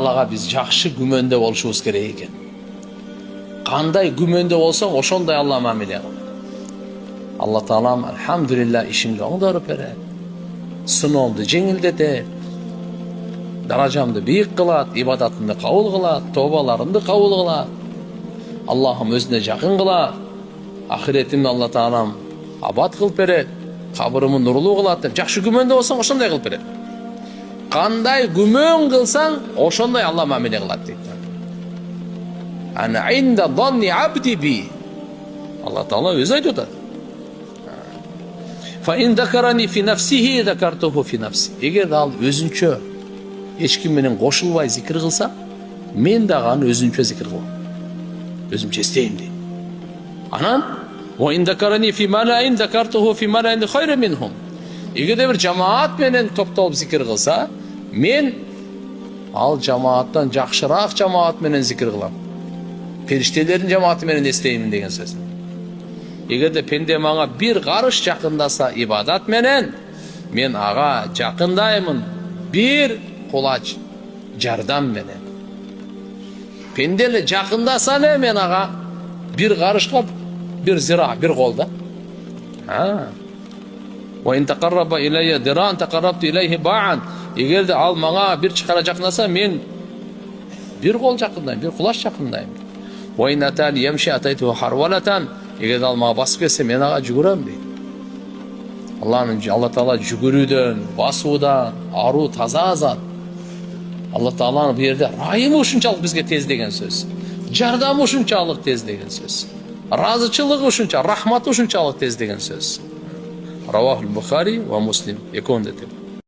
Taalaga biz жақшы күмөнде болушубуз керек экен. Кандай күмөнде болсоң, ошондой Алла мамиле кылат. Алла Таалам алхамдулилlah ишимди оңдоруп берет. Сыноомду жеңилдетет. Даражамды бийик кылат, ибадатымды кабыл кылат, тобаларымды кабыл кылат. Аллахым өзүнө жакын кылат. Ахиретимди Алла Таалам абат кылып берет. Кабырымды нурлуу кылат деп жакшы күмөндө болсоң, ошондой кылып берет. Кандай күмөн кылсаң, ошондой Алла мамиле кылат дейт. Ана инда данни абди би. Алла Таала өзү айтып атат. Fa in dakarani fi nafsihi dakartuhu fi nafsi. Эгер ал өзүнчө эч ким менен кошулбай зикир кылса, мен дагы аны өзүнчө зикир кылам. Өзүмчө эстейм дейт. Анан wa in dakarani fi mala'in dakartuhu fi mala'in khayran minhum. Эгерде бир жамаат менен топтолуп зикир кылса, мен ал жамааттан жакшыраак жамаат менен зикир кылам. Периштелердин жамааты менен эстеймин деген сөз. Эгерде пенде мага бир карыш жакындаса ибадат менен, мен ага жакындаймын бир кулач жардам менен. Пенде эле жакындаса эле мен ага бир карышка бир зира, бир кол да. Wa in taqarraba ilayya diran taqarrabtu ilayhi ba'an. Эгерде ал мага бир чакара жакындаса, мен бир кол жакындайм, бир кулач жакындайм. Wa in atani yamshi ataytuhu harwalatan. Эгерде ал мага басып келсе, мен ага жүгүрөм дейт. Алла Таала жүгүрүүдөн, басуудан аруу таза зат. Алла Тааланын бу жерде райымы ушунчалык бизге тез деген сөз. Жардамы ушунчалык тез деген сөз. Разычылыгы ушунча, рахматы ушунчалык тез деген сөз. Равахул Бухари ва Муслим. Эконде деп.